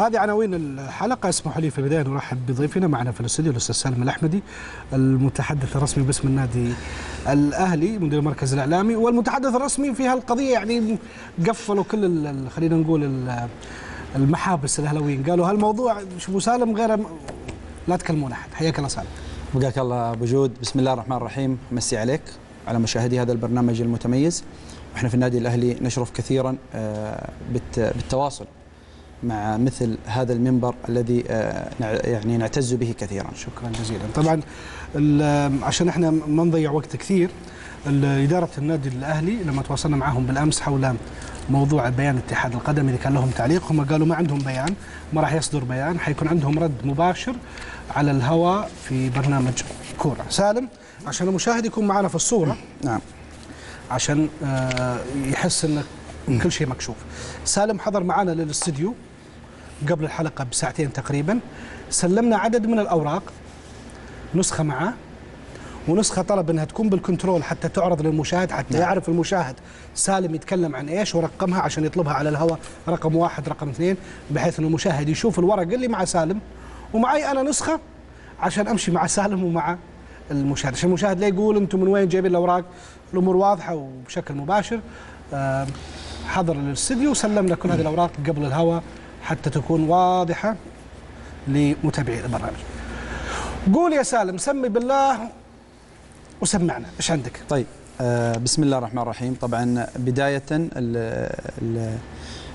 هذه عناوين الحلقة. اسمحوا لي في البداية نرحب بضيفنا معنا في الاستوديو الأستاذ سالم الأحمدي، المتحدث الرسمي باسم النادي الأهلي، مدير المركز الإعلامي والمتحدث الرسمي في هالقضية. يعني قفلوا كل خلينا نقول المحابس الأهلاويين، قالوا هالموضوع أبو سالم غير لا تكلمون أحد. حياك الله سالم. بقاك الله أبو جود. بسم الله الرحمن الرحيم. مسي عليك على مشاهدي هذا البرنامج المتميز. احنا في النادي الأهلي نشرف كثيرا بالتواصل مع مثل هذا المنبر الذي يعني نعتز به كثيرا. شكرا جزيلا. طبعا عشان احنا ما نضيع وقت كثير، إدارة النادي الأهلي لما تواصلنا معهم بالأمس حول موضوع بيان اتحاد القدم اللي كان لهم تعليق، هم قالوا ما عندهم بيان، ما راح يصدر بيان، حيكون عندهم رد مباشر على الهواء في برنامج كورة. سالم عشان المشاهد يكون معنا في الصورة، نعم، عشان يحس ان كل شيء مكشوف. سالم حضر معنا للاستديو قبل الحلقة بساعتين تقريبا، سلمنا عدد من الأوراق، نسخة معه ونسخة طلب أنها تكون بالكنترول حتى تعرض للمشاهد، حتى يعرف المشاهد سالم يتكلم عن إيش، ورقمها عشان يطلبها على الهواء، رقم 1 رقم 2، بحيث أن المشاهد يشوف الورق اللي مع سالم ومعي أنا نسخة عشان أمشي مع سالم ومع المشاهد، عشان المشاهد لا يقول أنتم من وين جايبين الأوراق. الأمور واضحة وبشكل مباشر. حضر للاستديو وسلمنا كل هذه الأوراق قبل الهواء حتى تكون واضحة لمتابعي البرنامج. قول يا سالم، سمي بالله وسمعنا ايش عندك. طيب، بسم الله الرحمن الرحيم. طبعا بداية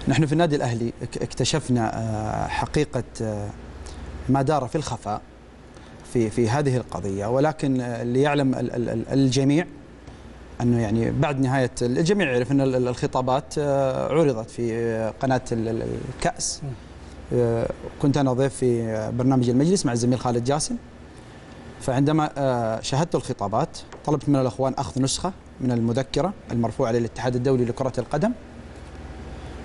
نحن في النادي الأهلي اكتشفنا حقيقة ما دار في الخفاء في هذه القضية، ولكن ليعلم الجميع أنه يعني بعد نهاية الجميع يعرف أن الخطابات عرضت في قناة الكأس. كنت أنا ضيف في برنامج المجلس مع الزميل خالد جاسم، فعندما شاهدت الخطابات طلبت من الأخوان أخذ نسخة من المذكرة المرفوعة للاتحاد الدولي لكرة القدم،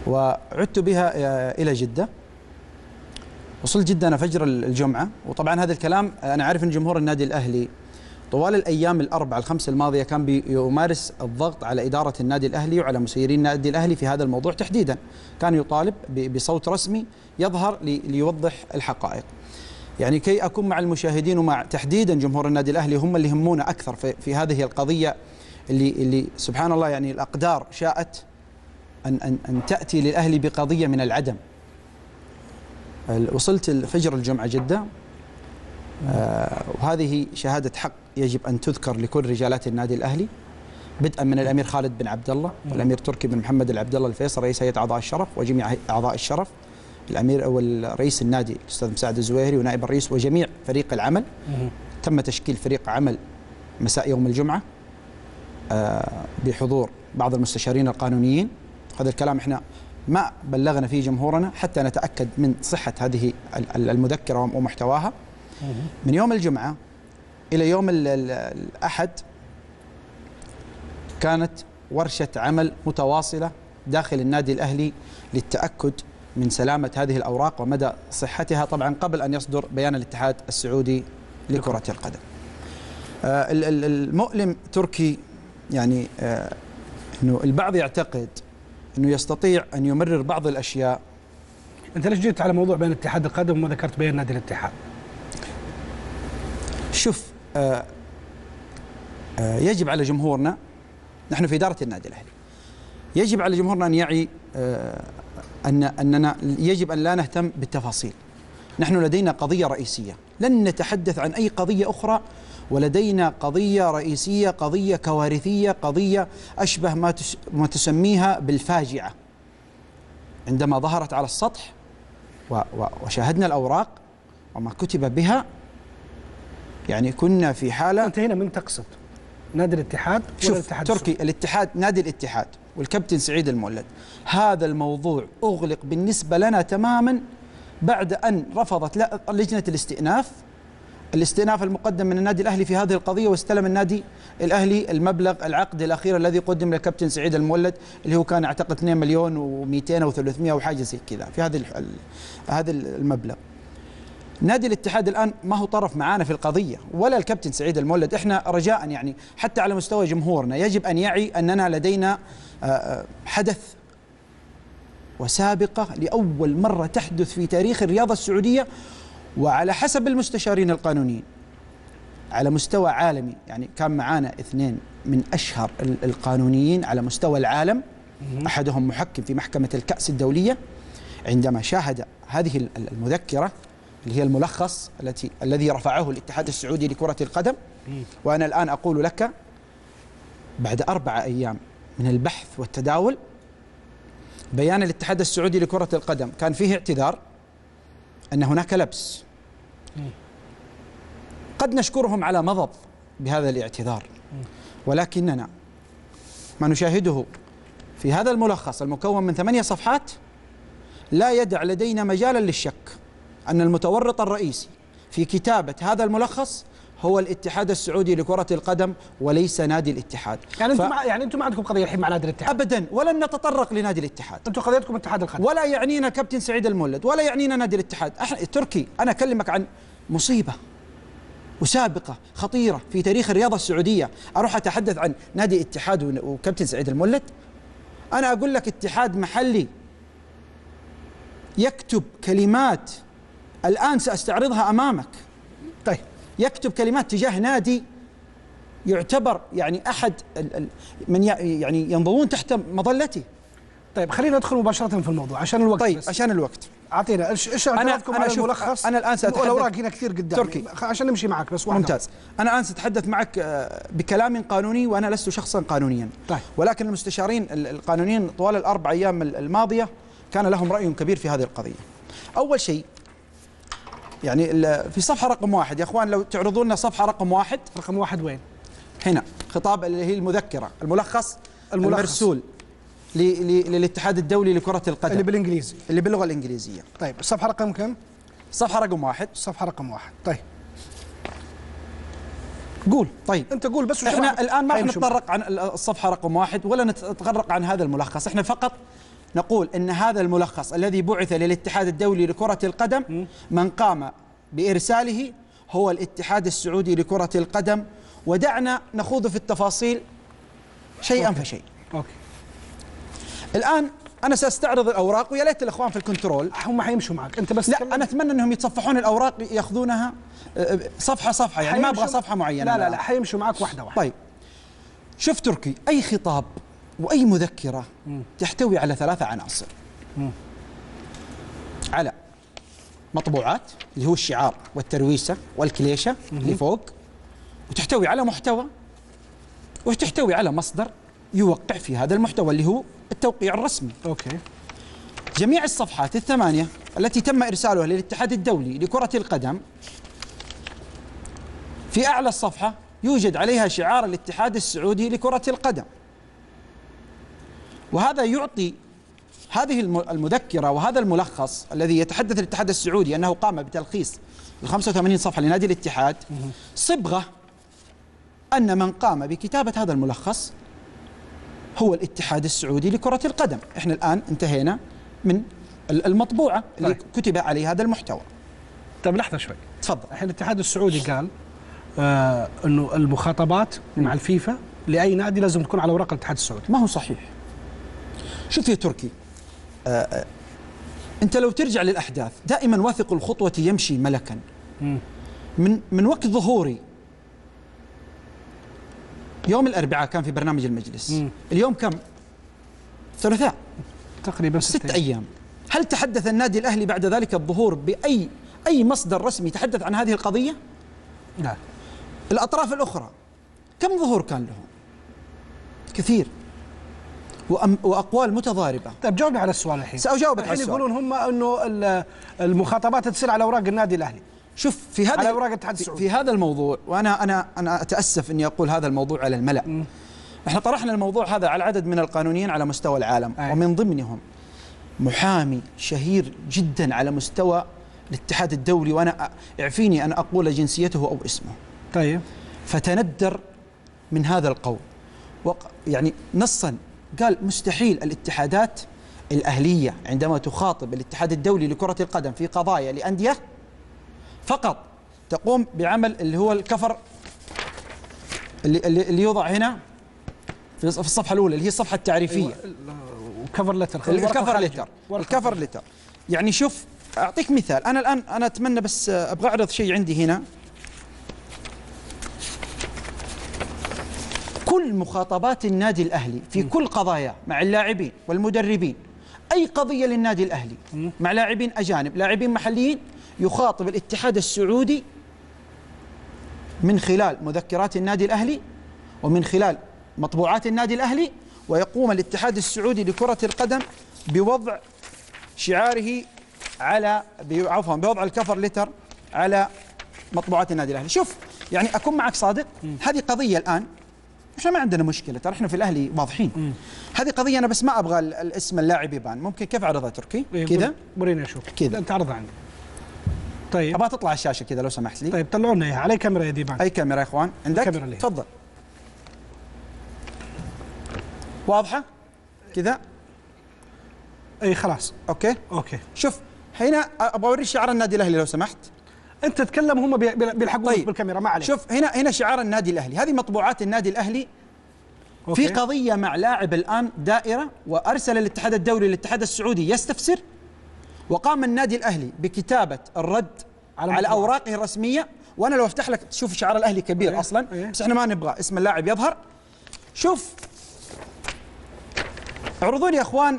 وعدت بها إلى جدة. وصلت جدة أنا فجر الجمعة، وطبعا هذا الكلام أنا عارف أن جمهور النادي الأهلي طوال الأيام الأربع الخمس الماضية كان بيمارس الضغط على إدارة النادي الأهلي وعلى مسيرين النادي الأهلي في هذا الموضوع تحديدا. كان يطالب بصوت رسمي يظهر ليوضح الحقائق، يعني كي أكون مع المشاهدين ومع تحديدا جمهور النادي الأهلي، هم اللي يهمونا أكثر في هذه القضية اللي سبحان الله يعني الأقدار شاءت أن تأتي للأهلي بقضية من العدم. وصلت فجر الجمعة جدة، وهذه شهادة حق يجب أن تذكر لكل رجالات النادي الأهلي، بدءا من الأمير خالد بن عبد الله، والأمير تركي بن محمد العبد الله الفيصل رئيس هيئة أعضاء الشرف وجميع أعضاء الشرف، الأمير أول رئيس النادي الأستاذ مساعد الزويهري ونائب الرئيس وجميع فريق العمل. تم تشكيل فريق عمل مساء يوم الجمعة بحضور بعض المستشارين القانونيين. هذا الكلام احنا ما بلغنا فيه جمهورنا حتى نتأكد من صحة هذه المذكرة ومحتواها. من يوم الجمعة إلى يوم الأحد كانت ورشة عمل متواصلة داخل النادي الأهلي للتأكد من سلامة هذه الأوراق ومدى صحتها، طبعا قبل أن يصدر بيان الاتحاد السعودي لكرة القدم. المؤلم تركي يعني أنه البعض يعتقد أنه يستطيع أن يمرر بعض الأشياء. أنت ليش جيت على موضوع بيان اتحاد القدم وما ذكرت بيان نادي الاتحاد؟ شوف، يجب على جمهورنا، نحن في إدارة النادي الأهلي، يجب على جمهورنا أن يعي أننا يجب أن لا نهتم بالتفاصيل. نحن لدينا قضية رئيسية، لن نتحدث عن أي قضية أخرى، ولدينا قضية رئيسية، قضية كوارثية، قضية أشبه ما تسميها بالفاجعة. عندما ظهرت على السطح وشاهدنا الأوراق وما كتب بها، يعني كنا في حالة. أنت هنا من تقصد نادي الاتحاد ولا الاتحاد تركي؟ الاتحاد، نادي الاتحاد والكابتن سعيد المولد. هذا الموضوع أغلق بالنسبة لنا تماما بعد أن رفضت لجنة الاستئناف المقدم من النادي الأهلي في هذه القضية، واستلم النادي الأهلي المبلغ العقد الأخير الذي قدم للكابتن سعيد المولد، اللي هو كان أعتقد 2 مليون و200 أو 300 أو حاجة زي كذا في هذا المبلغ. نادي الاتحاد الآن ما هو طرف معانا في القضية ولا الكابتن سعيد المولد. احنا رجاء يعني حتى على مستوى جمهورنا يجب أن يعي أننا لدينا حدث وسابقة لأول مرة تحدث في تاريخ الرياضة السعودية، وعلى حسب المستشارين القانونيين على مستوى عالمي. يعني كان معانا اثنين من أشهر القانونيين على مستوى العالم، أحدهم محكم في محكمة الكأس الدولية، عندما شاهد هذه المذكرة اللي هي الملخص الذي رفعه الاتحاد السعودي لكرة القدم. وأنا الآن أقول لك بعد 4 أيام من البحث والتداول، بيان الاتحاد السعودي لكرة القدم كان فيه اعتذار أن هناك لبس. قد نشكرهم على مضض بهذا الاعتذار، ولكننا ما نشاهده في هذا الملخص المكون من 8 صفحات لا يدع لدينا مجالا للشك أن المتورط الرئيسي في كتابة هذا الملخص هو الاتحاد السعودي لكرة القدم وليس نادي الاتحاد. يعني انتم ما عندكم قضية الحين مع نادي الاتحاد ابدا، ولن نتطرق لنادي الاتحاد. انتم قضيتكم اتحاد القدم، ولا يعنينا كابتن سعيد المولد، ولا يعنينا نادي الاتحاد. تركي، انا اكلمك عن مصيبة وسابقة خطيرة في تاريخ الرياضة السعودية، اروح اتحدث عن نادي الاتحاد وكابتن سعيد المولد؟ انا اقول لك اتحاد محلي يكتب كلمات الان ساستعرضها امامك. طيب، يكتب كلمات تجاه نادي يعتبر يعني أحد من يعني ينضوون تحت مظلته. طيب خلينا ندخل مباشرة في الموضوع عشان الوقت. طيب بس. عشان الوقت أعطينا إيش اعتراضكم على الملخص. أنا الآن سأتحدث، والأوراق هنا كثير قدامي تركي عشان نمشي معك بس واحدة. ممتاز. أنا الآن سأتحدث معك بكلام قانوني، وأنا لست شخصا قانونيا. طيب. ولكن المستشارين القانونيين طوال ال4 أيام الماضية كان لهم رأي كبير في هذه القضية. أول شيء يعني في صفحة رقم 1 يا أخوان، لو تعرضوا لنا صفحة رقم 1. رقم 1 وين؟ هنا خطاب اللي هي المذكرة، الملخص المرسول للاتحاد الدولي لكرة القدم اللي بالإنجليزي، اللي باللغة الإنجليزية. طيب الصفحة رقم كم؟ صفحة رقم 1. صفحة رقم 1. طيب قول. طيب أنت قول بس. احنا الآن ما راح نتطرق عن الصفحة رقم 1 ولا نتطرق عن هذا الملخص، احنا فقط نقول ان هذا الملخص الذي بعث للاتحاد الدولي لكرة القدم من قام بإرساله هو الاتحاد السعودي لكرة القدم، ودعنا نخوض في التفاصيل شيئا فشيء. أوكي. الآن أنا سأستعرض الأوراق، ويا ليت الأخوان في الكنترول هم حيمشوا معك أنت بس. لا، أنا أتمنى أنهم يتصفحون الأوراق يأخذونها صفحة صفحة، يعني ما أبغى صفحة معينة. لا حيمشوا معك واحدة واحدة. طيب شوف تركي، أي خطاب وأي مذكرة تحتوي على 3 عناصر. على مطبوعات اللي هو الشعار والترويسة والكليشة اللي فوق، وتحتوي على محتوى، وتحتوي على مصدر يوقع في هذا المحتوى اللي هو التوقيع الرسمي. أوكي. جميع الصفحات ال8 التي تم إرسالها للاتحاد الدولي لكرة القدم، في أعلى الصفحة يوجد عليها شعار الاتحاد السعودي لكرة القدم، وهذا يعطي هذه المذكرة وهذا الملخص الذي يتحدث الاتحاد السعودي أنه قام بتلخيص ال 85 صفحة لنادي الاتحاد صبغة أن من قام بكتابة هذا الملخص هو الاتحاد السعودي لكرة القدم. احنا الآن انتهينا من المطبوعة اللي كتب عليها هذا المحتوى. طيب لحظة شوي، تفضل. الحين الاتحاد السعودي قال انه المخاطبات مع الفيفا لأي نادي لازم تكون على اوراق الاتحاد السعودي. ما هو صحيح. شوف يا تركي، انت لو ترجع للأحداث دائما واثق الخطوة يمشي ملكا. من وقت ظهوري يوم الأربعاء كان في برنامج المجلس. اليوم كم؟ ثلاثاء، تقريبا 6 أيام. هل تحدث النادي الأهلي بعد ذلك الظهور بأي مصدر رسمي تحدث عن هذه القضية؟ لا. الأطراف الأخرى كم ظهور كان لهم؟ كثير، وأقوال متضاربة. طيب جاوبني على السؤال الحين. سأجاوبك على السؤال. يقولون هم أنه المخاطبات تصير على أوراق النادي الأهلي. شوف في هذا على أوراق الاتحاد السعودي. في هذا الموضوع، وأنا أتأسف أني أقول هذا الموضوع على الملأ. احنا طرحنا الموضوع هذا على عدد من القانونيين على مستوى العالم. ومن ضمنهم محامي شهير جدا على مستوى الاتحاد الدولي، وأنا اعفيني أن أقول جنسيته أو اسمه. طيب. فتندر من هذا القول، يعني نصا قال مستحيل الاتحادات الأهلية عندما تخاطب الاتحاد الدولي لكرة القدم في قضايا لأندية فقط تقوم بعمل اللي هو الكفر اللي يوضع هنا في الصفحة الأولى اللي هي الصفحة التعريفية. الكفر لتر. الكفر لتر يعني شوف اعطيك مثال. انا الان اتمنى بس ابغى اعرض شيء عندي هنا. كل مخاطبات النادي الاهلي في كل قضايا مع اللاعبين والمدربين، اي قضيه للنادي الاهلي مع لاعبين اجانب، لاعبين محليين، يخاطب الاتحاد السعودي من خلال مذكرات النادي الاهلي ومن خلال مطبوعات النادي الاهلي، ويقوم الاتحاد السعودي لكرة القدم بوضع شعاره على بوضع الكفر لتر على مطبوعات النادي الاهلي. شوف يعني اكون معك صادق، هذه قضيه الان احنا ما عندنا مشكله، ترى احنا في الاهلي واضحين. هذه قضيه انا بس ما ابغى الاسم اللاعب يبان. ممكن كيف اعرضها تركي؟ كذا وريني اشوف كذا، انت عرضها عندي. طيب ابغى تطلع الشاشه كذا لو سمحت لي. طيب طلعوا لنا اياها على كاميرا يا ديبان. اي كاميرا يا اخوان عندك؟ تفضل. واضحه كذا؟ اي خلاص اوكي. شوف هنا ابغى اوري شعار النادي الاهلي لو سمحت. انت تتكلم هم بيلحقون طيب. بالكاميرا ما عليك. شوف هنا شعار النادي الاهلي، هذه مطبوعات النادي الاهلي. في قضيه مع لاعب الان دائره، وارسل الاتحاد الدولي للاتحاد السعودي يستفسر، وقام النادي الاهلي بكتابه الرد على اوراقه الرسميه. وانا لو افتح لك تشوف شعار الاهلي كبير اصلا، بس احنا ما نبغى اسم اللاعب يظهر. شوف اعرضوا لي يا اخوان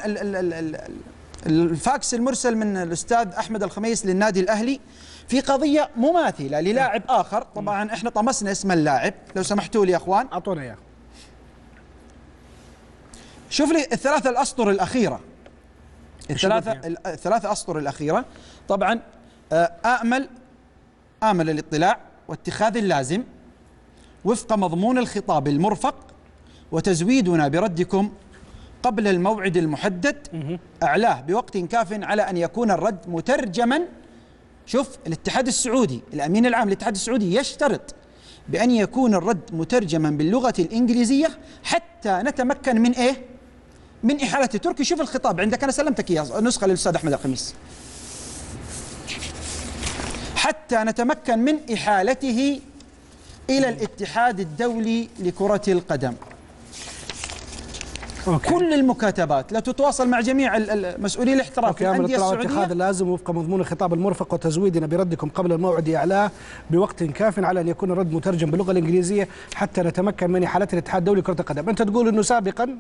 الفاكس المرسل من الاستاذ احمد الخميس للنادي الاهلي في قضيه مماثله للاعب اخر. طبعا احنا طمسنا اسم اللاعب، لو سمحتوا لي يا اخوان اعطونا اياه. شوف لي الثلاثه الاسطر الاخيره، الثلاثه اسطر الاخيره. طبعا آمل الاطلاع واتخاذ اللازم وفق مضمون الخطاب المرفق، وتزويدنا بردكم قبل الموعد المحدد، أعلاه بوقت كاف على أن يكون الرد مترجما. شوف الاتحاد السعودي، الأمين العام للاتحاد السعودي يشترط بأن يكون الرد مترجما باللغة الإنجليزية حتى نتمكن من إيه؟ من إحالة تركي. شوف الخطاب عندك، أنا سلمتك إياه نسخة للأستاذ أحمد الخميس. حتى نتمكن من إحالته إلى الاتحاد الدولي لكرة القدم. كل المكاتبات لا تتواصل مع جميع المسؤولين الاحتراف في الأندية السعودية. اتخاذ اللازم وفق مضمون الخطاب المرفق، وتزويدنا بردكم قبل الموعد إعلاه بوقت كاف على أن يكون الرد مترجم باللغة الإنجليزية حتى نتمكن من إحالة الاتحاد الدولي لكرة القدم. أنت تقول أنه سابقا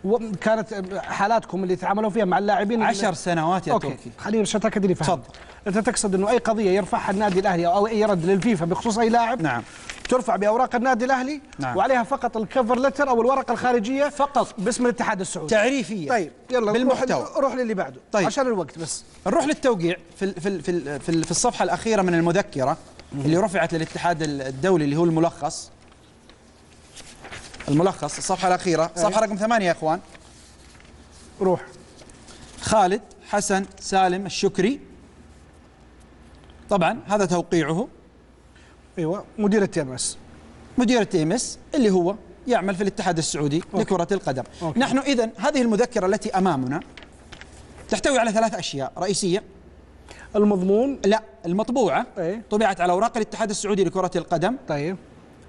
وكانت حالاتكم اللي تعاملوا فيها مع اللاعبين 10 سنوات يا تركي. خليني بس اتاكد اني فاهم. تفضل. انت تقصد انه اي قضيه يرفعها النادي الاهلي او اي رد للفيفا بخصوص اي لاعب، نعم، ترفع باوراق النادي الاهلي، نعم، وعليها فقط الكفر لتر او الورقه الخارجيه فقط باسم الاتحاد السعودي تعريفيه. طيب يلا بالمحتوى. روح للي بعده. طيب عشان الوقت بس نروح للتوقيع في الصفحه الاخيره من المذكره اللي رفعت للاتحاد الدولي اللي هو الملخص الصفحه الاخيره، صفحه رقم 8 يا اخوان. روح. خالد حسن سالم الشكري، طبعا هذا توقيعه. ايوه مدير التيمس، مدير التيمس اللي هو يعمل في الاتحاد السعودي لكرة القدم. نحن إذن هذه المذكرة التي أمامنا تحتوي على 3 أشياء رئيسية. المضمون، لا المطبوعة طبعت على أوراق الاتحاد السعودي لكرة القدم. طيب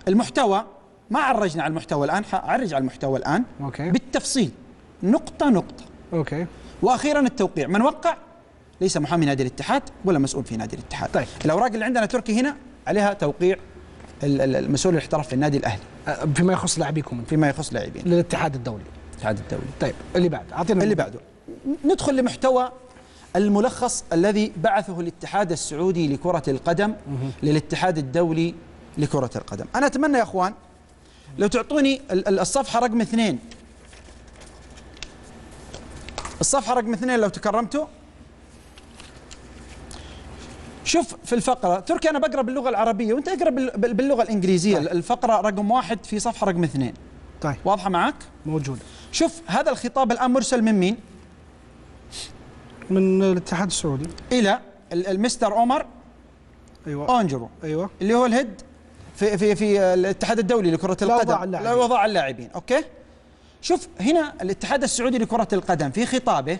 المحتوى ما عرجنا على المحتوى الآن، حأعرج على المحتوى الآن بالتفصيل نقطة نقطة. وأخيرا التوقيع، من وقع ليس محامي نادي الاتحاد ولا مسؤول في نادي الاتحاد. طيب الأوراق اللي عندنا تركي هنا عليها توقيع المسؤول الاحتراف في النادي الاهلي فيما يخص لاعبيكم، فيما يخص لاعبين للاتحاد الدولي. الاتحاد الدولي. طيب اللي بعد، اعطينا اللي بعده. ندخل لمحتوى الملخص الذي بعثه الاتحاد السعودي لكرة القدم للاتحاد الدولي لكرة القدم. انا اتمنى يا اخوان لو تعطوني الصفحة رقم 2، الصفحة رقم 2 لو تكرمتوا. شوف في الفقرة تركي أنا بقرأ باللغة العربية وأنت اقرأ باللغة الإنجليزية. طيب. الفقرة رقم 1 في صفحة رقم 2. طيب واضحة معك؟ موجود. شوف هذا الخطاب الآن مرسل من مين؟ من الاتحاد السعودي إلى المستر عمر أونجرو. أيوة اللي هو الهيد في الاتحاد الدولي لكرة القدم لوضع اللاعبين. أوكي. شوف هنا الاتحاد السعودي لكرة القدم في خطابه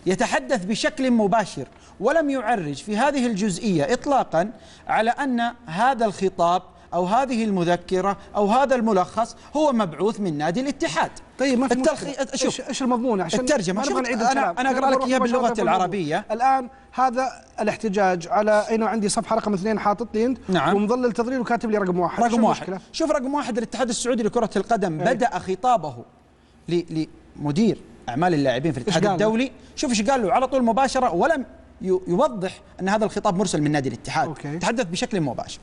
يتحدث بشكل مباشر ولم يعرج في هذه الجزئية إطلاقا على أن هذا الخطاب أو هذه المذكرة أو هذا الملخص هو مبعوث من نادي الاتحاد. طيب ما في مشكلة. شوف ايش المضمون عشان الترجمة. ما نعيد الكلام. أنا أقرأ لك إياه باللغة العربية. الآن هذا الاحتجاج على أنه عندي صفحة رقم 2 حاطط لي أنت، نعم، ومظلل تضليل وكاتب لي رقم 1. رقم 1. شوف رقم 1، الاتحاد السعودي لكرة القدم بدأ خطابه لمدير أعمال اللاعبين في الاتحاد الدولي. شوف ايش قال له على طول مباشرة، ولم يوضح أن هذا الخطاب مرسل من نادي الاتحاد. تحدث بشكل مباشر.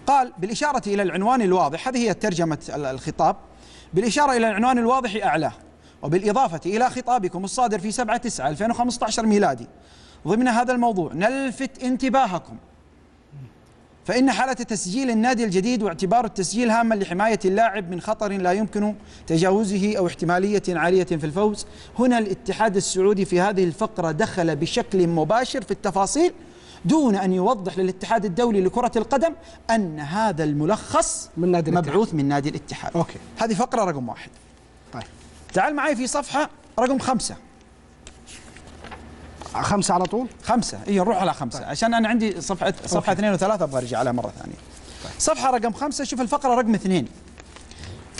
قال بالإشارة إلى العنوان الواضح، هذه هي ترجمة الخطاب، بالإشارة إلى العنوان الواضح أعلاه، وبالإضافة إلى خطابكم الصادر في 7/9/2015 ميلادي ضمن هذا الموضوع نلفت انتباهكم فإن حالة تسجيل النادي الجديد واعتبار التسجيل هاما لحماية اللاعب من خطر لا يمكن تجاوزه أو احتمالية عالية في الفوز. هنا الاتحاد السعودي في هذه الفقرة دخل بشكل مباشر في التفاصيل دون أن يوضح للاتحاد الدولي لكرة القدم أن هذا الملخص من نادي مبعوث من نادي الاتحاد. أوكي. هذه فقرة رقم 1. طيب تعال معي في صفحة رقم 5. 5 على طول. 5 نروح على 5. طيب. عشان أنا عندي صفحة 2 و3 أبغى أرجع عليها مرة ثانية. طيب. صفحة رقم 5. شوف الفقرة رقم 2.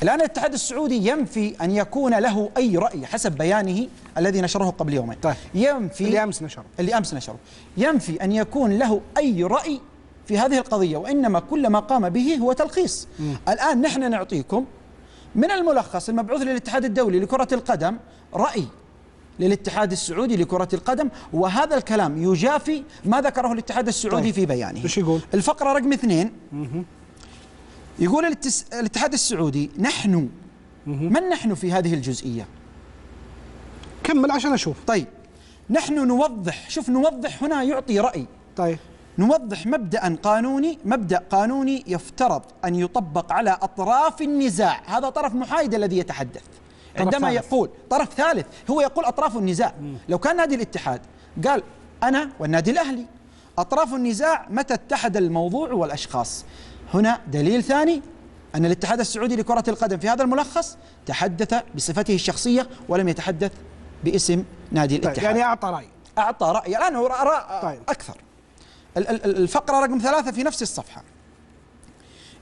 الآن الاتحاد السعودي ينفي أن يكون له أي رأي حسب بيانه الذي نشره قبل يومين. طيب. ينفي اللي أمس نشره ينفي أن يكون له أي رأي في هذه القضية، وإنما كل ما قام به هو تلخيص. الآن نحن نعطيكم من الملخص المبعوث للاتحاد الدولي لكرة القدم رأي للاتحاد السعودي لكرة القدم، وهذا الكلام يجافي ما ذكره الاتحاد السعودي. طيب. في بيانه. ايش يقول؟ الفقرة رقم 2 يقول الاتحاد السعودي نحن من نحن في هذه الجزئية؟ كمل عشان أشوف. طيب نحن نوضح، شوف نوضح هنا يعطي رأي. طيب نوضح مبدأ قانوني يفترض أن يطبق على أطراف النزاع. هذا طرف محايد الذي يتحدث عندما يقول طرف ثالث، هو يقول أطراف النزاع. لو كان نادي الاتحاد قال أنا والنادي الأهلي أطراف النزاع متى اتحد الموضوع والأشخاص. هنا دليل ثاني أن الاتحاد السعودي لكرة القدم في هذا الملخص تحدث بصفته الشخصية ولم يتحدث باسم نادي الاتحاد. طيب يعني أعطى رأي الآن هو طيب. أكثر. الفقرة رقم 3 في نفس الصفحة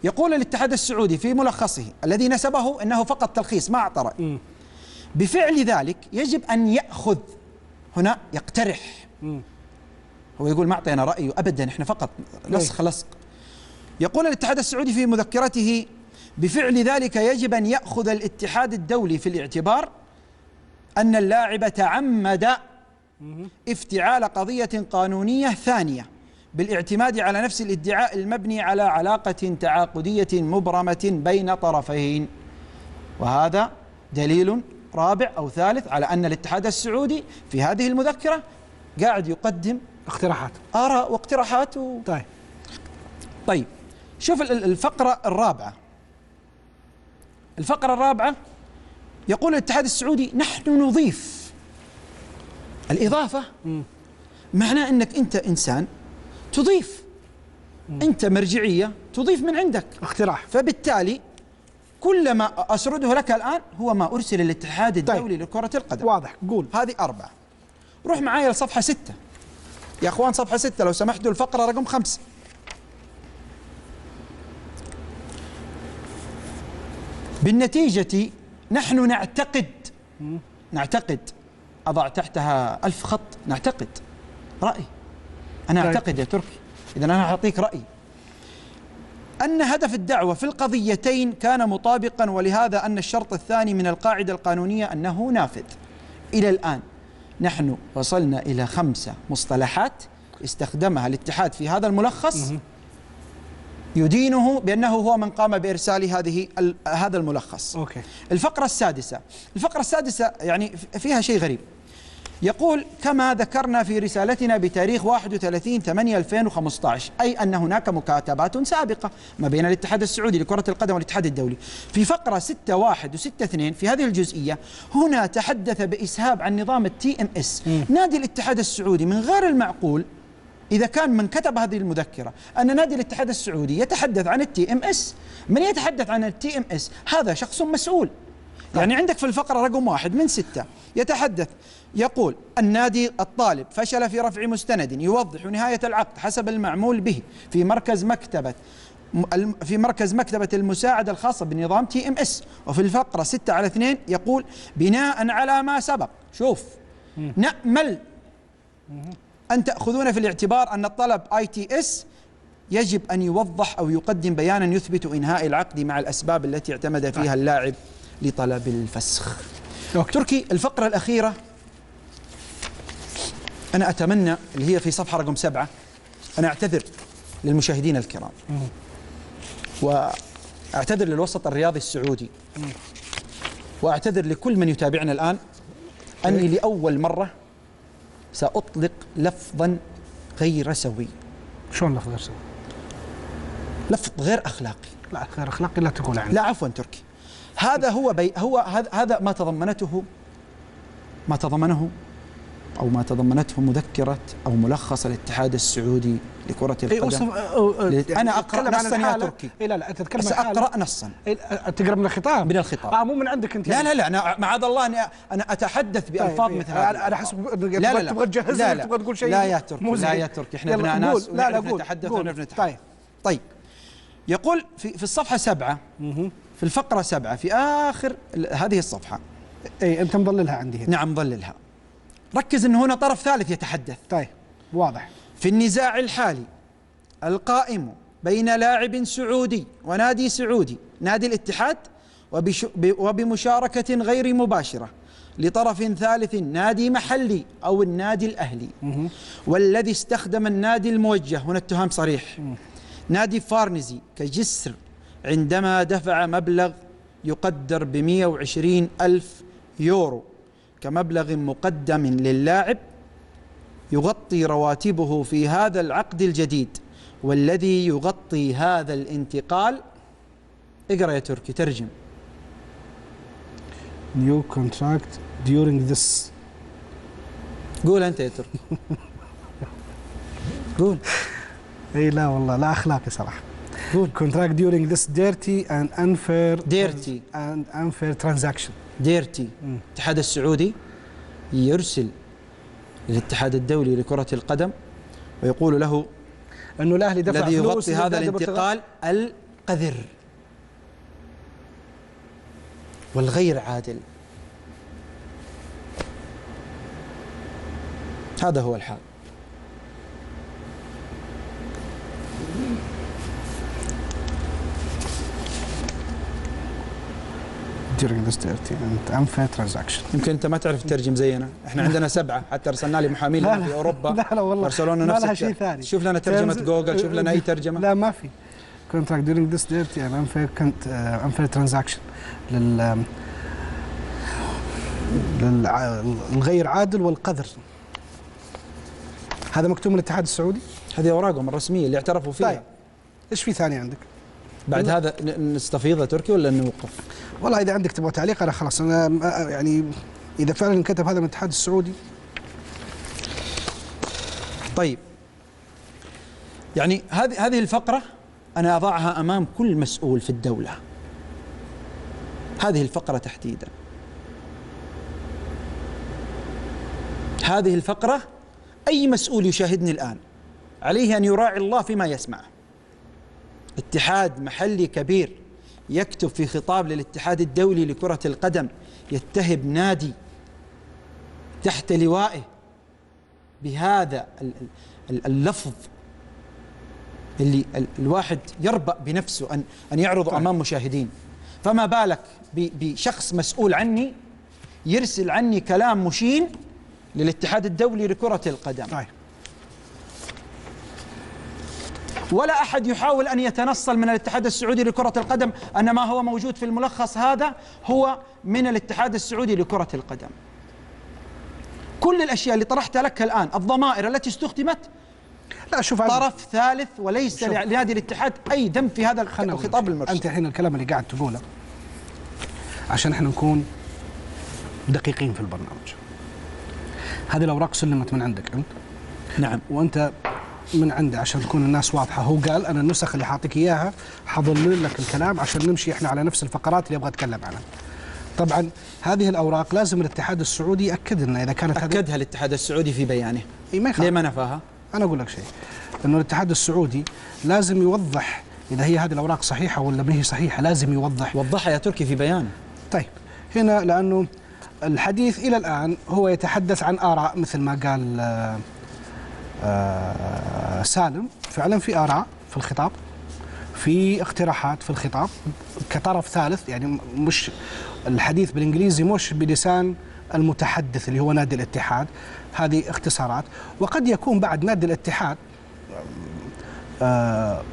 يقول الاتحاد السعودي في ملخصه الذي نسبه أنه فقط تلخيص ما أعطى رأي. بفعل ذلك يجب أن يأخذ، هنا يقترح. هو يقول ما أعطينا رأيه أبدا، إحنا فقط لصق. يقول الاتحاد السعودي في مذكرته بفعل ذلك يجب أن يأخذ الاتحاد الدولي في الاعتبار أن اللاعب تعمد افتعال قضية قانونية ثانية بالاعتماد على نفس الادعاء المبني على علاقة تعاقدية مبرمة بين طرفين. وهذا دليل رابع أو ثالث على أن الاتحاد السعودي في هذه المذكرة قاعد يقدم اقتراحات، آراء واقتراحات طيب شوف الفقرة الرابعة. الفقرة الرابعة يقول الاتحاد السعودي نحن نضيف. الإضافة معناه أنك أنت إنسان تضيف، أنت مرجعية تضيف من عندك اقتراح. فبالتالي كل ما أسرده لك الآن هو ما أرسل الاتحاد الدولي لكرة القدم. واضح. قول. هذه 4. روح معايا لصفحة 6 يا أخوان، صفحة 6 لو سمحتوا، الفقرة رقم 5. بالنتيجة نحن نعتقد أضع تحتها 1000 خط، نعتقد رأي. أنا أعتقد يا تركي، إذا أنا أعطيك رأي أن هدف الدعوة في القضيتين كان مطابقا، ولهذا أن الشرط الثاني من القاعدة القانونية أنه نافذ. إلى الآن نحن وصلنا إلى 5 مصطلحات استخدمها الاتحاد في هذا الملخص يدينه بأنه هو من قام بإرسال هذا الملخص. أوكي. الفقرة السادسة يعني فيها شيء غريب. يقول كما ذكرنا في رسالتنا بتاريخ 31/8/2015، أي أن هناك مكاتبات سابقة ما بين الاتحاد السعودي لكرة القدم والاتحاد الدولي. في فقرة 6.1 و6.2 في هذه الجزئية هنا تحدث بإسهاب عن نظام الTMS. نادي الاتحاد السعودي من غير المعقول إذا كان من كتب هذه المذكرة أن نادي الاتحاد السعودي يتحدث عن الTMS. من يتحدث عن الTMS هذا شخص مسؤول. يعني عندك في الفقرة رقم 1 من 6 يتحدث، يقول النادي الطالب فشل في رفع مستند يوضح نهاية العقد حسب المعمول به في مركز مكتبة في مركز مكتبة المساعدة الخاصة بنظام TMS. وفي الفقرة 6/2 يقول: بناء على ما سبق، شوف، نأمل أن تأخذون في الاعتبار أن الطلب ITS يجب أن يوضح أو يقدم بيانا يثبت إنهاء العقد مع الأسباب التي اعتمد فيها اللاعب لطلب الفسخ. تركي، الفقرة الأخيرة أنا أتمنى اللي هي في صفحة رقم 7. أنا أعتذر للمشاهدين الكرام وأعتذر للوسط الرياضي السعودي وأعتذر لكل من يتابعنا الآن أني لأول مرة سأطلق لفظا غير سوي. شلون لفظ غير سوي؟ لفظ غير أخلاقي. لا غير أخلاقي لا تقول عنه. لا عفوا تركي، هذا هو هذا ما تضمنته مذكرة أو ملخص الاتحاد السعودي لكرة القدم. أنا أقرأ نصا يا تركي. لا أنت تتكلم عن سأقرأ نصا. تقرأ من الخطاب؟ من الخطاب. مو من عندك أنت. لا أنا معاذ الله أنا أتحدث بألفاظ مثل هذه. أنا حسب تبغى تجهز تبغى تقول شيء. لا يا تركي إحنا ابناء ناس ونعرف نتحدث ونعرف نتحدث. طيب يقول في الصفحة 7 في الفقرة 7 في آخر هذه الصفحة. أنت مضللها عندي هنا. نعم مضللها. ركز أن هنا طرف ثالث يتحدث. طيب واضح. في النزاع الحالي القائم بين لاعب سعودي ونادي سعودي، نادي الاتحاد، وبمشاركة غير مباشرة لطرف ثالث نادي محلي أو النادي الأهلي، والذي استخدم النادي الموجه، هنا التهم صريح، نادي فارنزي كجسر عندما دفع مبلغ يقدر ب120,000 يورو كمبلغ مقدم للاعب يغطي رواتبه في هذا العقد الجديد، والذي يغطي هذا الانتقال. اقرأ يا تركي، ترجم. New contract during this. قول أنت يا تركي. قول. لا والله لا أخلاقي صراحة. قول. Contract during this dirty and unfair transaction. ديرتي. الاتحاد السعودي يرسل للاتحاد الدولي لكرة القدم ويقول له أنه الأهلي دفع الذي يغطي هذا الانتقال القذر والغير عادل. هذا هو الحال. during this dirty and unfair transaction. يمكن انت ما تعرف تترجم زينا، احنا عندنا 7 حتى ارسلنا لي محامين في اوروبا. لا والله ارسلونا نفس لها شيء ثاني. شوف لنا ترجمه جوجل، شوف لنا اي ترجمه. لا ما في. contract during this dirty and unfair transaction للغير عادل والقذر. هذا مكتوب من الاتحاد السعودي؟ هذه اوراقهم الرسميه اللي اعترفوا فيها. طيب ايش في ثاني عندك؟ بعد هذا نستفيض تركي ولا نوقف؟ والله اذا عندك تبغى تعليق انا خلاص، انا يعني اذا فعلا انكتب هذا من الاتحاد السعودي. طيب يعني هذه الفقره انا اضعها امام كل مسؤول في الدوله. هذه الفقره تحديدا، هذه الفقره اي مسؤول يشاهدني الان عليه ان يراعي الله فيما يسمع. اتحاد محلي كبير يكتب في خطاب للاتحاد الدولي لكرة القدم يتهم نادي تحت لوائه بهذا اللفظ اللي الواحد يربأ بنفسه أن يعرض أمام مشاهدين، فما بالك بشخص مسؤول عني يرسل عني كلام مشين للاتحاد الدولي لكرة القدم. ولا أحد يحاول أن يتنصل من الاتحاد السعودي لكرة القدم أن ما هو موجود في الملخص هذا هو من الاتحاد السعودي لكرة القدم. كل الأشياء اللي طرحتها لك الآن، الضمائر التي استخدمت، لا شوف طرف ثالث وليس لنادي الاتحاد أي ذنب في هذا الخطاب المرسل. أنت الحين الكلام اللي قاعد تقوله عشان احنا نكون دقيقين في البرنامج، هذه الأوراق سلمت من عندك أنت. نعم. وأنت من عنده عشان تكون الناس واضحة، هو قال أنا النسخ اللي حاعطيك إياها حضلل لك الكلام عشان نمشي إحنا على نفس الفقرات اللي أبغى أتكلم عنها. طبعا هذه الأوراق لازم الاتحاد السعودي يأكد لنا إذا كانت أكدها الاتحاد السعودي في بيانه. ليه ما نفاها؟ أنا أقول لك شيء، إنه الاتحاد السعودي لازم يوضح إذا هي هذه الأوراق صحيحة ولا ما هي صحيحة، لازم يوضح. وضحها يا تركي في بيان. طيب هنا لأنه الحديث إلى الآن هو يتحدث عن آراء مثل ما قال سالم، فعلا في آراء في الخطاب، في اقتراحات في الخطاب كطرف ثالث، يعني مش الحديث بالإنجليزي مش بلسان المتحدث اللي هو نادي الاتحاد، هذه اختصارات. وقد يكون بعد نادي الاتحاد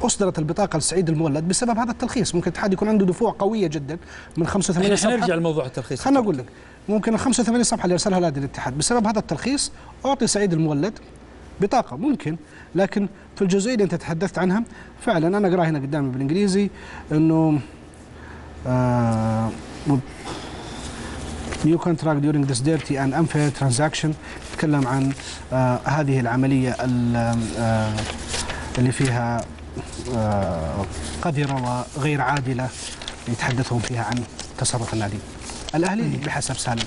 أصدرت البطاقة لسعيد المولد بسبب هذا التلخيص. ممكن الاتحاد يكون عنده دفوع قوية جدا من 85 صفحة. نرجع لموضوع التلخيص. خلنا أقول لك، ممكن ال 85 صفحة اللي أرسلها نادي الاتحاد بسبب هذا التلخيص أعطي سعيد المولد بطاقة، ممكن. لكن في الجزئية اللي أنت تحدثت عنها فعلا أنا أقرأ هنا قدامي بالإنجليزي إنه new contract during this dirty and unfair transaction، يتكلم عن هذه العملية اللي فيها قذرة وغير عادلة، يتحدثون فيها عن تصرف النادي الأهلي بحسب سالم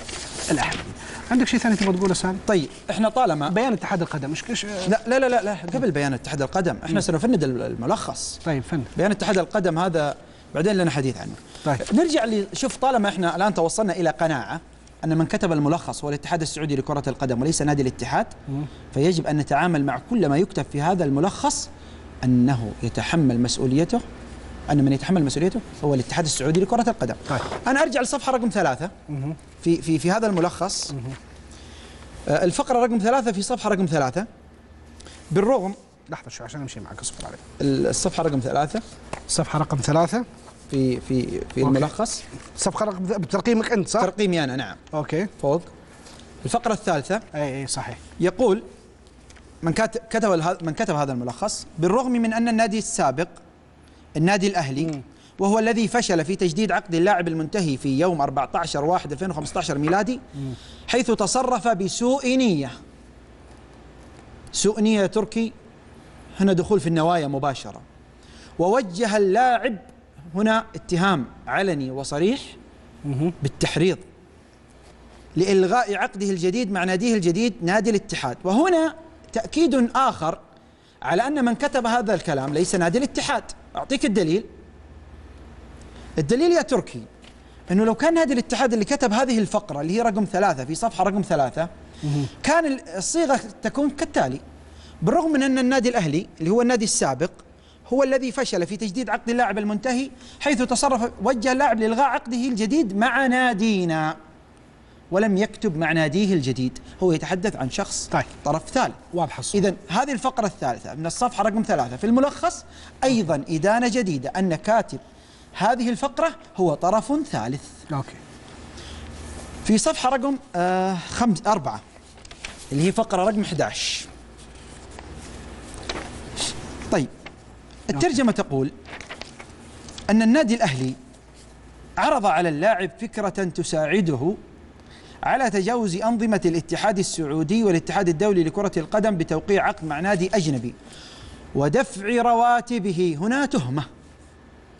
الأحمدي. عندك شيء ثاني تبغى تقوله سالم؟ طيب احنا طالما بيان اتحاد القدم مش لا لا لا لا قبل بيان اتحاد القدم احنا سنفند الملخص. طيب فن بيان اتحاد القدم هذا بعدين لنا حديث عنه. طيب نرجع شوف، طالما احنا الان توصلنا الى قناعه ان من كتب الملخص هو الاتحاد السعودي لكره القدم وليس نادي الاتحاد، فيجب ان نتعامل مع كل ما يكتب في هذا الملخص انه يتحمل مسؤوليته، ان من يتحمل مسؤوليته هو الاتحاد السعودي لكره القدم. طيب انا ارجع لصفحه رقم 3 في هذا الملخص. الفقره رقم 3 في صفحه رقم 3. بالرغم لحظه شوي عشان امشي معك، اصبر علي. الصفحه رقم 3، صفحه رقم 3 في الملخص. صفحه رقم بترقيمك انت صح؟ ترقيمي انا، نعم. اوكي. فوق الفقره الثالثه اي صحيح، يقول من كتب هذا الملخص: بالرغم من ان النادي السابق النادي الاهلي وهو الذي فشل في تجديد عقد اللاعب المنتهي في يوم 14/1/2015 ميلادي، حيث تصرف بسوء نية. سوء نية تركي هنا دخول في النوايا مباشرة، ووجه اللاعب هنا اتهام علني وصريح بالتحريض لإلغاء عقده الجديد مع ناديه الجديد نادي الاتحاد. وهنا تأكيد آخر على أن من كتب هذا الكلام ليس نادي الاتحاد. أعطيك الدليل يا تركي، أنه لو كان نادي الاتحاد اللي كتب هذه الفقرة اللي هي رقم 3 في صفحة رقم 3 كان الصيغة تكون كالتالي: بالرغم من أن النادي الأهلي اللي هو النادي السابق هو الذي فشل في تجديد عقد اللاعب المنتهي، حيث وجه اللاعب لإلغاء عقده الجديد مع نادينا، ولم يكتب مع ناديه الجديد. هو يتحدث عن شخص طيب. طرف ثالث. واضح. إذن هذه الفقرة الثالثة من الصفحة رقم 3 في الملخص أيضا إدانة جديدة أن كاتب هذه الفقرة هو طرف ثالث. أوكي. في صفحة رقم 4 اللي هي فقرة رقم 11. طيب الترجمة تقول أن النادي الأهلي عرض على اللاعب فكرة تساعده على تجاوز أنظمة الاتحاد السعودي والاتحاد الدولي لكرة القدم بتوقيع عقد مع نادي أجنبي ودفع رواتبه. هنا تهمة،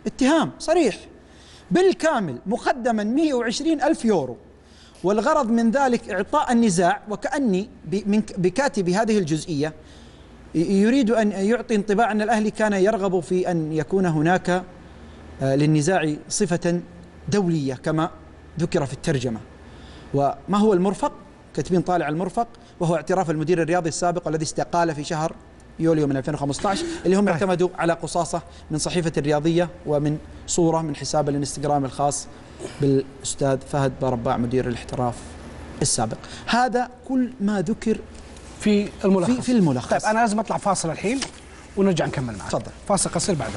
اتهام صريح بالكامل مقدما 120 ألف يورو، والغرض من ذلك إعطاء النزاع، وكأني بكاتب هذه الجزئية يريد أن يعطي انطباع أن الأهلي كان يرغب في أن يكون هناك للنزاع صفة دولية كما ذكر في الترجمة. وما هو المرفق؟ كاتبين طالع المرفق، وهو اعتراف المدير الرياضي السابق الذي استقال في شهر يوليو من 2015، اللي هم اعتمدوا على قصاصة من صحيفة الرياضية ومن صورة من حساب الانستغرام الخاص بالأستاذ فهد بارباع مدير الاحتراف السابق. هذا كل ما ذكر في الملخص. طيب أنا لازم أطلع فاصل الحين ونرجع نكمل معك. تفضل. فاصل قصير بعدهم.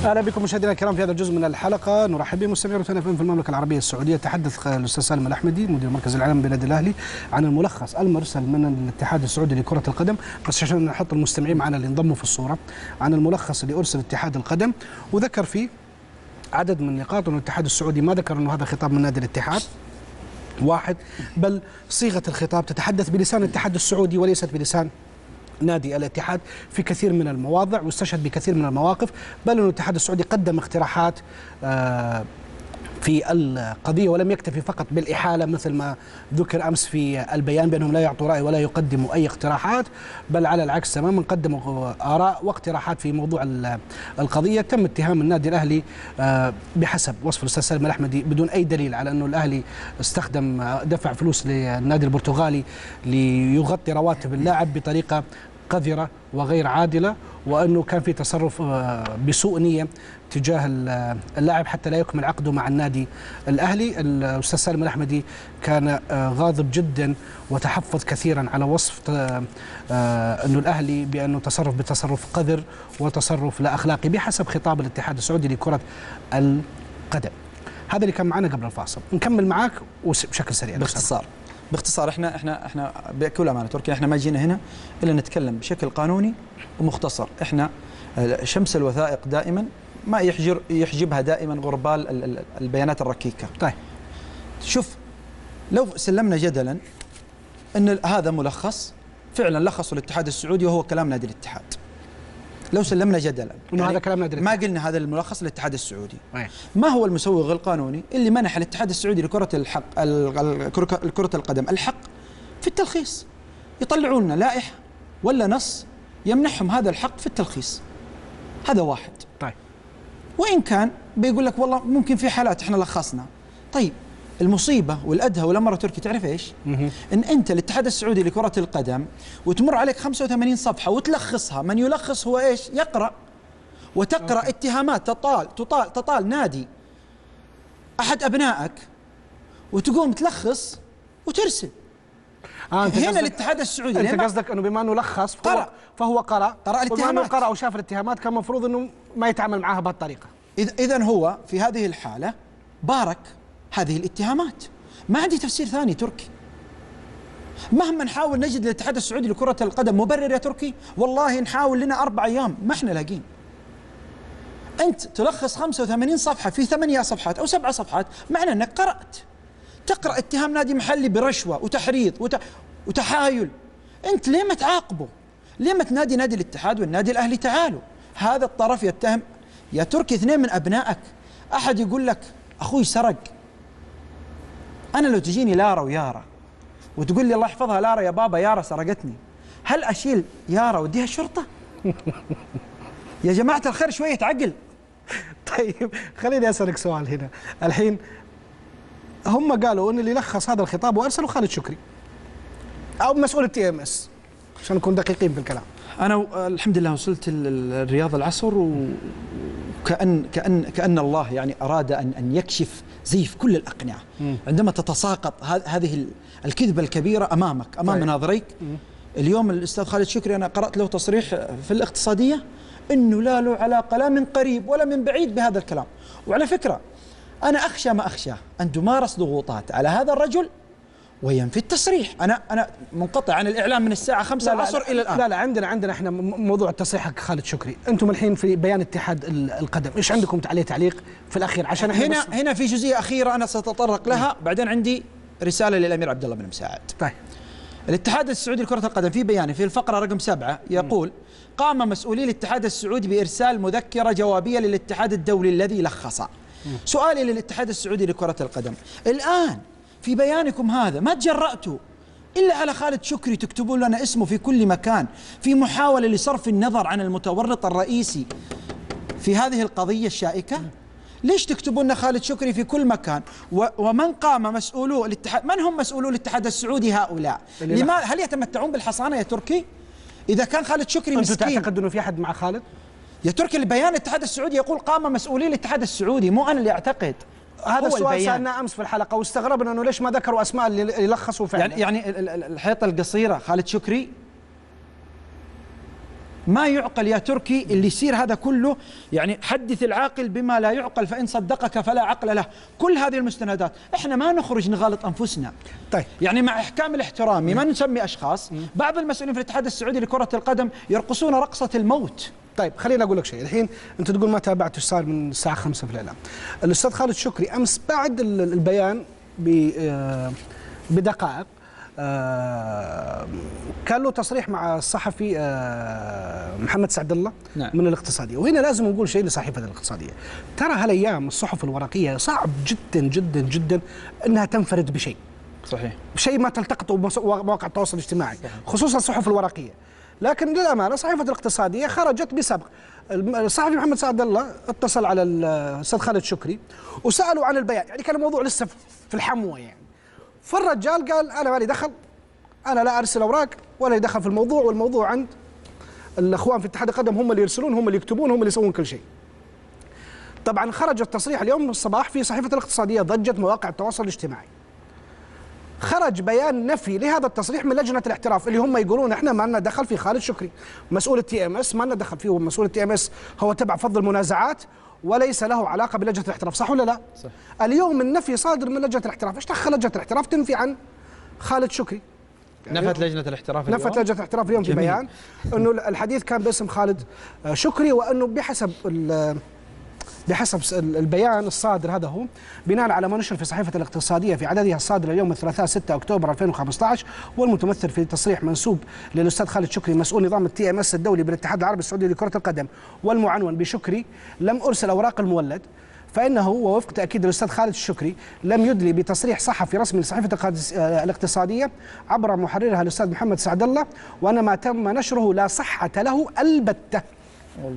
اهلا بكم مشاهدينا الكرام في هذا الجزء من الحلقه. نرحب بمستمعي روتانا في المملكه العربيه السعوديه. تحدث الاستاذ سالم الاحمدي مدير مركز الاعلام بالنادي الاهلي عن الملخص المرسل من الاتحاد السعودي لكره القدم، بس عشان نحط المستمعين معنا اللي انضموا في الصوره، عن الملخص اللي ارسل اتحاد القدم، وذكر فيه عدد من النقاط. انه الاتحاد السعودي ما ذكر انه هذا خطاب من نادي الاتحاد، واحد، بل صيغة الخطاب تتحدث بلسان الاتحاد السعودي وليست بلسان نادي الاتحاد في كثير من المواضع، واستشهد بكثير من المواقف، بل أن الاتحاد السعودي قدم اقتراحات في القضية، ولم يكتفي فقط بالإحالة مثل ما ذكر أمس في البيان بأنهم لا يعطوا رأي ولا يقدموا أي اقتراحات، بل على العكس تماما قدموا آراء واقتراحات في موضوع القضية. تم اتهام النادي الأهلي بحسب وصف الأستاذ سالم الأحمدي بدون أي دليل على أنه الأهلي دفع فلوس للنادي البرتغالي ليغطي رواتب اللاعب بطريقة قذرة وغير عادلة، وأنه كان في تصرف بسوء نية تجاه اللاعب حتى لا يكمل عقده مع النادي الأهلي. الأستاذ سالم الأحمدي كان غاضب جدا وتحفظ كثيرا على وصف أنه الأهلي بأنه تصرف قذر وتصرف لا أخلاقي بحسب خطاب الاتحاد السعودي لكرة القدم. هذا اللي كان معنا قبل الفاصل. نكمل معك بشكل سريع باختصار احنا بكل امانه تركي، احنا ما جينا هنا الا نتكلم بشكل قانوني ومختصر. احنا شمس الوثائق دائما ما يحجبها دائما غربال البيانات الركيكه. طيب شوف، لو سلمنا جدلا ان هذا ملخص فعلا لخصه الاتحاد السعودي وهو كلام نادي الاتحاد، لو سلمنا جدلا انه هذا كلام نادي الاتحاد، ما قلنا هذا الملخص للاتحاد السعودي، ما هو المسوغ القانوني اللي منح الاتحاد السعودي لكرة كرة القدم الحق في التلخيص؟ يطلعون لنا لائحة ولا نص يمنحهم هذا الحق في التلخيص. هذا واحد. طيب وإن كان بيقول لك والله ممكن في حالات احنا لخصنا. طيب المصيبة والأدهى والأمر تركي تعرف إيش؟ إن أنت الاتحاد السعودي لكرة القدم وتمر عليك 85 صفحة وتلخصها، من يلخص هو إيش؟ يقرأ وتقرأ اتهامات تطال نادي أحد أبنائك وتقوم تلخص وترسل. هنا الاتحاد السعودي أنت قصدك أنه بما أنه لخص فهو قرأ الاتهامات، قرأ وشاف الاتهامات، كان المفروض أنه ما يتعامل معها بهالطريقة. إذن هو في هذه الحالة بارك هذه الاتهامات. ما عندي تفسير ثاني تركي. مهما نحاول نجد للاتحاد السعودي لكرة القدم مبرر يا تركي، والله نحاول لنا 4 أيام ما احنا لاقين. أنت تلخص 85 صفحة في 8 صفحات أو 7 صفحات، معنى أنك تقرأ اتهام نادي محلي برشوة وتحريض وتحايل. أنت ليه ما تعاقبه؟ ليه ما تنادي نادي الاتحاد والنادي الأهلي تعالوا؟ هذا الطرف يتهم يا تركي 2 من أبنائك، أحد يقول لك أخوي سرق. أنا لو تجيني لارا ويارا وتقول لي الله يحفظها لارا يا بابا يارا سرقتني، هل أشيل يارا وديها الشرطة؟ يا جماعة الخير شوية عقل. طيب خليني أسألك سؤال هنا الحين. هم قالوا أن اللي لخص هذا الخطاب وأرسلوا خالد شكري أو مسؤول TMS عشان نكون دقيقين بالكلام. أنا الحمد لله وصلت الرياض العصر، كأن الله يعني أراد أن يكشف زيف كل الأقنعة عندما تتساقط هذه الكذبة الكبيرة أمام ناظريك. اليوم الأستاذ خالد شكري أنا قرأت له تصريح في الاقتصادية أنه لا له علاقة لا من قريب ولا من بعيد بهذا الكلام. وعلى فكرة أنا أخشى ما أخشى أن تمارس ضغوطات على هذا الرجل وينفي التصريح. أنا منقطع عن الإعلام من الساعة 5 العصر إلى الآن. لا عندنا إحنا موضوع التصريح حق خالد شكري. أنتم الحين في بيان اتحاد القدم إيش عندكم عليه تعليق في الأخير؟ عشان هنا في جزئية أخيرة أنا سأتطرق لها، بعدين عندي رسالة للأمير عبد الله بن مساعد. طيب الاتحاد السعودي لكرة القدم في بيانه في الفقرة رقم 7 يقول: قام مسؤولي الاتحاد السعودي بإرسال مذكرة جوابية للاتحاد الدولي الذي لخص. سؤالي للاتحاد السعودي لكرة القدم، الآن في بيانكم هذا ما تجرأتوا إلا على خالد شكري تكتبون لنا اسمه في كل مكان في محاولة لصرف النظر عن المتورط الرئيسي في هذه القضية الشائكة؟ ليش تكتبون لنا خالد شكري في كل مكان؟ ومن قام مسؤولو الاتحاد، من هم مسؤولو الاتحاد السعودي هؤلاء؟ هل يتمتعون بالحصانة يا تركي؟ إذا كان خالد شكري مسكين، أنتم تعتقد أنه في أحد مع خالد؟ يا تركي البيان الاتحاد السعودي يقول قام مسؤولي الاتحاد السعودي، مو أنا اللي أعتقد. هذا السؤال سألناه أمس في الحلقة واستغربنا أنه ليش ما ذكروا أسماء اللي لخصوا فعلا. يعني الحيطة القصيرة خالد شكري ما يعقل يا تركي اللي يصير هذا كله. يعني حدث العاقل بما لا يعقل فإن صدقك فلا عقل له. كل هذه المستندات احنا ما نخرج نغالط أنفسنا. طيب يعني مع إحكام الاحترام ما نسمي أشخاص، بعض المسؤولين في الاتحاد السعودي لكرة القدم يرقصون رقصة الموت. طيب خليني أقول لك شيء. الحين أنت تقول ما تابعت ايش صار من الساعة 5 في الإعلام. الأستاذ خالد شكري أمس بعد البيان بدقائق كان له تصريح مع الصحفي محمد سعد الله نعم. من الاقتصادية. وهنا لازم نقول شيء لصحيفة الاقتصادية، ترى هالأيام الصحف الورقية صعب جدا جدا جدا أنها تنفرد بشيء، صحيح، بشيء ما تلتقطه مواقع التواصل الاجتماعي، صحيح. خصوصا الصحف الورقية. لكن للأمانة صحيفة الاقتصادية خرجت بسبق. الصحفي محمد سعد الله اتصل على الأستاذ خالد شكري وسألوا عن البيان، يعني كان الموضوع لسه في الحموة يعني. فالرجال قال أنا مالي دخل، أنا لا أرسل أوراق ولا يدخل في الموضوع، والموضوع عند الأخوان في اتحاد القدم، هم اللي يرسلون، هم اللي يكتبون، هم اللي يسوون كل شيء. طبعا خرج التصريح اليوم الصباح في صحيفة الاقتصادية، ضجت مواقع التواصل الاجتماعي. خرج بيان نفي لهذا التصريح من لجنة الاحتراف، اللي هم يقولون احنا ما لنا دخل في خالد شكري، مسؤول التي ام اس ما لنا دخل فيه، مسؤول التي ام اس هو تبع فض المنازعات وليس له علاقة بلجنة الاحتراف، صح ولا لا؟ صح. اليوم النفي صادر من لجنة الاحتراف، ايش دخل لجنة الاحتراف تنفي عن خالد شكري؟ نفت لجنة الاحتراف اليوم، نفت لجنة الاحتراف اليوم في بيان انه الحديث كان باسم خالد شكري، وانه بحسب البيان الصادر هذا هو بناء على ما نشر في صحيفة الاقتصادية في عددها الصادر اليوم الثلاثاء 6 أكتوبر 2015، والمتمثل في تصريح منسوب للأستاذ خالد شكري مسؤول نظام التي ام اس الدولي بالاتحاد العربي السعودي لكرة القدم، والمعنون بشكري لم أرسل أوراق المولد، فإنه ووفق تأكيد الأستاذ خالد الشكري لم يدلي بتصريح صحفي رسمي لصحيفة الاقتصادية عبر محررها الأستاذ محمد سعد الله، وأن ما تم نشره لا صحة له البتة.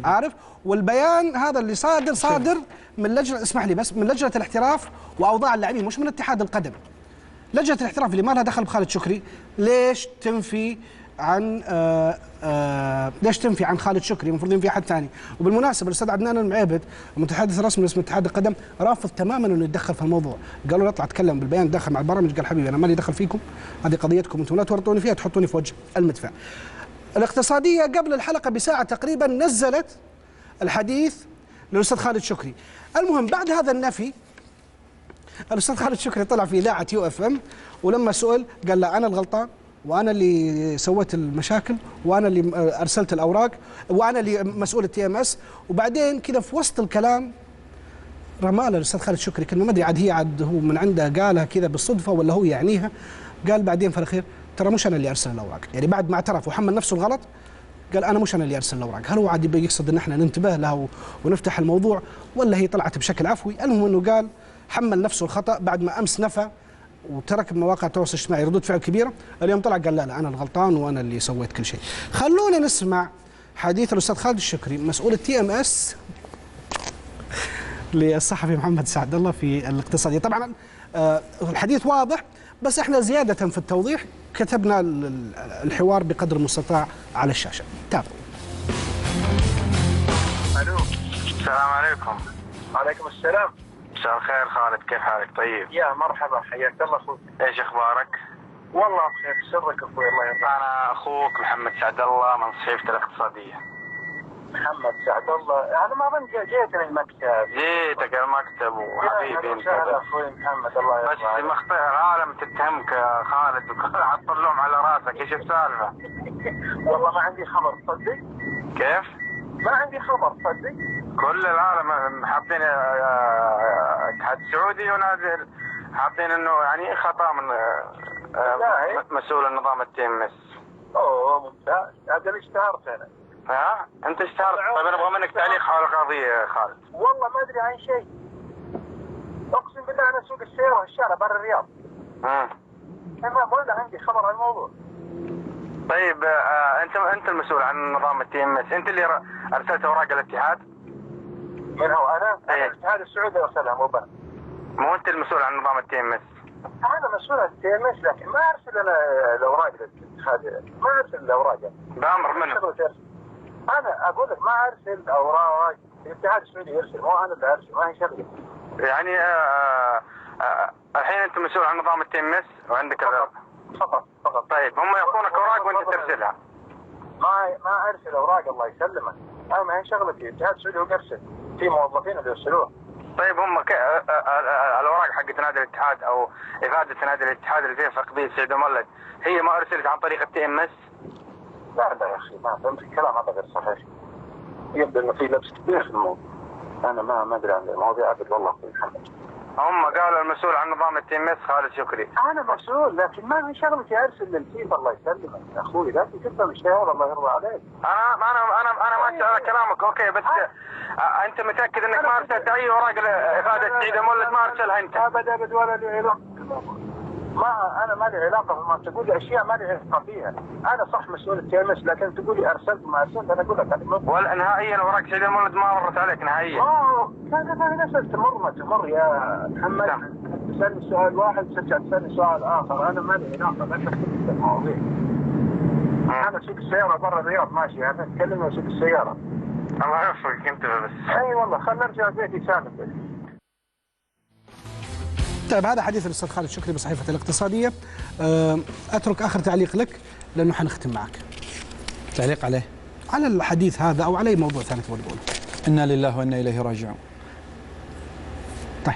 عارف؟ والبيان هذا اللي صادر من لجنة، اسمح لي بس، من لجنة الاحتراف وأوضاع اللاعبين، مش من اتحاد القدم. لجنة الاحتراف اللي ما لها دخل بخالد شكري، ليش تنفي عن خالد شكري؟ المفروض ينفي أحد ثاني. وبالمناسبة الأستاذ عدنان المعيبد المتحدث الرسمي لاسم اتحاد القدم رافض تماما انه يتدخل في الموضوع، قالوا له اطلع اتكلم بالبيان، دخل مع البرامج، قال حبيبي انا مالي دخل فيكم، هذه قضيتكم انتم، لا تورطوني فيها تحطوني في وجه المدفع. الاقتصادية قبل الحلقة بساعة تقريبا نزلت الحديث للأستاذ خالد شكري. المهم بعد هذا النفي الأستاذ خالد شكري طلع في إذاعة يو اف ام، ولما سئل قال لا أنا الغلطان، وأنا اللي سويت المشاكل، وأنا اللي أرسلت الأوراق، وأنا اللي مسؤول التي ام اس. وبعدين كذا في وسط الكلام رمى الأستاذ خالد شكري كلمة، ما أدري عاد هي عاد هو من عنده قالها كذا بالصدفة ولا هو يعنيها، قال بعدين في الأخير ترى مش أنا اللي أرسل الأوراق، يعني بعد ما اعترف وحمل نفسه الغلط قال أنا مش أنا اللي أرسل الأوراق. هل هو عاد يبي يقصد إن احنا ننتبه له ونفتح الموضوع، ولا هي طلعت بشكل عفوي؟ المهم إنه قال حمل نفسه الخطأ بعد ما أمس نفى وترك مواقع التواصل الاجتماعي ردود فعل كبيرة، اليوم طلع قال لا أنا الغلطان وأنا اللي سويت كل شيء. خلونا نسمع حديث الأستاذ خالد الشكري مسؤول التي ام اس للصحفي محمد سعد الله في الاقتصادية. طبعا الحديث واضح، بس احنا زيادة في التوضيح كتبنا الحوار بقدر المستطاع على الشاشة. تابعوا. الو، السلام عليكم. وعليكم السلام. مساء الخير خالد، كيف حالك؟ طيب. يا مرحبا، حياك الله اخوك. ايش اخبارك؟ والله بخير، سرك اخوي الله يرضى. انا اخوك محمد سعد الله من صحيفة الاقتصادية. محمد سعد الله، انا ما ظن جيتني المكتب. جيتك المكتب وحبيبي انت. اخوي محمد الله يرضى. بس مخطئ العالم تتهمك يا خالد وحط اللوم على راسك، ايش السالفة؟ والله ما عندي خبر تصدق. كيف؟ ما عندي خبر تصدق. كل العالم حاطين الاتحاد السعودي ونادي حاطين انه يعني خطا من مسؤول النظام التي ام اس. اوه ممتاز، هذا اللي اشتهرت انا. ها؟ انت اشتهرت. طيب نبغى منك تعليق حول القضيه يا خالد. والله ما ادري عن شيء. اقسم بالله انا اسوق السياره في الشارع برا الرياض. انا ولا عندي خبر عن الموضوع. طيب انت المسؤول عن نظام التي ام اس، انت اللي ارسلت اوراق الاتحاد؟ من هو انا؟ الاتحاد السعودي ارسلها مو انا. مو انت المسؤول عن نظام التي ام اس؟ انا مسؤول عن التي ام اس، لكن ما ارسل انا الاوراق للاتحاد، ما ارسل الاوراق. بامر منه. انا اقول لك ما ارسل اوراق، الاتحاد السعودي يرسل، مو انا اللي ارسل، ما هي شغلي. يعني الحين انت مسؤول عن نظام التي ام اس وعندك فقط. طيب هم يعطونك اوراق وانت ترسلها؟ ما ارسل اوراق الله يسلمك، انا ما هي شغلتي، الاتحاد السعودي هو يرسل، في موظفين اللي يرسلوها. طيب هم الاوراق حقت نادي الاتحاد او افاده نادي الاتحاد اللي فيها قضيه سعيد مولد هي ما ارسلت عن طريق التي ام اس؟ لا يا اخي، ما فهمت الكلام هذا غير صحيح. يبدو انه في لبس كبير في الموضوع. انا ما ادري عن المواضيع ابد والله اخوي محمد. هم قالوا المسؤول عن نظام التي ام اس خالد شكري. انا مسؤول لكن ما في شغلتي ارسل للفيفا الله يسلمك اخوي، لا تفهم الشهاده الله يرضى عليك. انا ما على كلامك اوكي، بس انت متاكد انك ما ارسلت اي اوراق لاغاده سعيد المولد؟ ما ارسلها انت؟ ابدا ولا لي علاقه. انا ما لي علاقه، ما تقول لي اشياء ما لي علاقه فيها. انا صح مسؤول التي ام اس، لكن تقول لي ارسلت ما ارسلت، انا اقول لك ولا نهائيا اوراق سعيد المولد ما مرت عليك نهائيا. كان تمر يا محمد. تسالني سؤال واحد ترجع تسالني سؤال اخر، انا ما لي علاقه، لا تختلف المواضيع. انا اسوق السياره برا الرياض ماشي، انا اتكلم واسوق السياره. الله يوفقك انت بس. اي والله خلينا نرجع بيتي سالم. طيب هذا حديث الاستاذ خالد شكري بصحيفه الاقتصاديه. اترك اخر تعليق لك لانه حنختم معك. تعليق عليه؟ على الحديث هذا او على اي موضوع ثاني تبغى تقوله. انا لله وانا اليه راجعون. طيب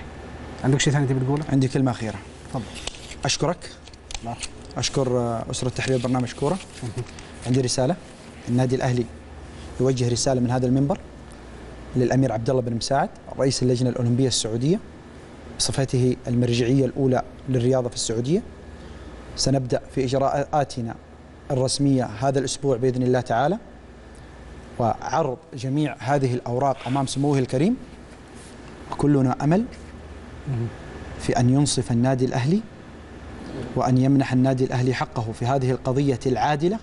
عندك شيء ثاني تبي تقوله؟ عندي كلمه اخيره. تفضل. اشكرك. اشكر اسره تحرير برنامج كوره. عندي رساله. النادي الاهلي يوجه رساله من هذا المنبر للامير عبد الله بن مساعد رئيس اللجنه الاولمبيه السعوديه بصفته المرجعيه الاولى للرياضه في السعوديه. سنبدا في اجراءاتنا الرسميه هذا الاسبوع باذن الله تعالى، وعرض جميع هذه الاوراق امام سموه الكريم. وكلنا امل في ان ينصف النادي الاهلي وان يمنح النادي الاهلي حقه في هذه القضيه العادله،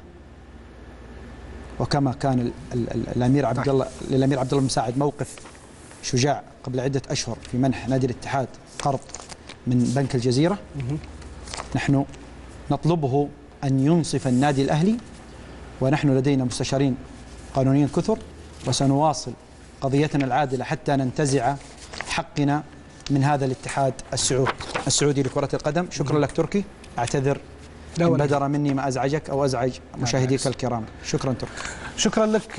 وكما كان الامير عبد الله للامير عبد الله بن مساعد موقف شجاع قبل عده اشهر في منح نادي الاتحاد قرض من بنك الجزيره. نحن نطلبه ان ينصف النادي الاهلي، ونحن لدينا مستشارين قانونيين كثر، وسنواصل قضيتنا العادله حتى ننتزع حقنا من هذا الاتحاد السعودي لكره القدم. شكرا لك تركي، اعتذر إن بدر مني ما ازعجك او ازعج مشاهديك الكرام. شكرا تركي. شكرا لك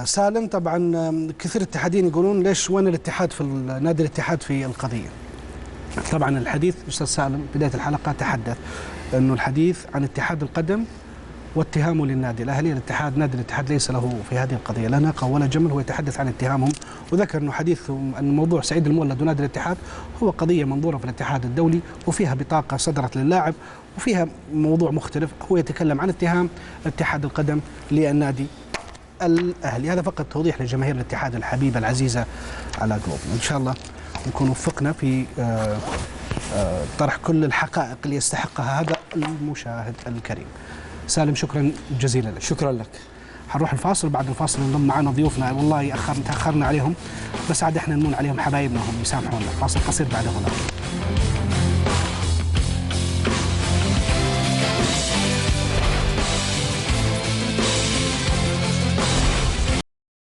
سالم. طبعا كثير اتحاديين يقولون ليش وين الاتحاد في نادي الاتحاد في القضيه. طبعا الحديث استاذ سالم بدايه الحلقه تحدث انه الحديث عن اتحاد القدم واتهامه للنادي الاهلي. نادي الاتحاد ليس له في هذه القضيه لا ناقه ولا جمل، هو يتحدث عن اتهامهم، وذكر انه حديث عن موضوع سعيد المولد ونادي الاتحاد هو قضيه منظوره في الاتحاد الدولي، وفيها بطاقه صدرت للاعب وفيها موضوع مختلف. هو يتكلم عن اتهام اتحاد القدم للنادي الاهلي. هذا فقط توضيح لجماهير الاتحاد الحبيبه العزيزه على قلوبنا. ان شاء الله نكون وفقنا في طرح كل الحقائق اللي يستحقها هذا المشاهد الكريم. سالم شكرا جزيلا لك. شكرا لك. حنروح الفاصل، بعد الفاصل ننضم معنا ضيوفنا، والله تاخرنا عليهم بس عاد احنا نمون عليهم حبايبنا هم يسامحونا. فاصل قصير بعد هنا.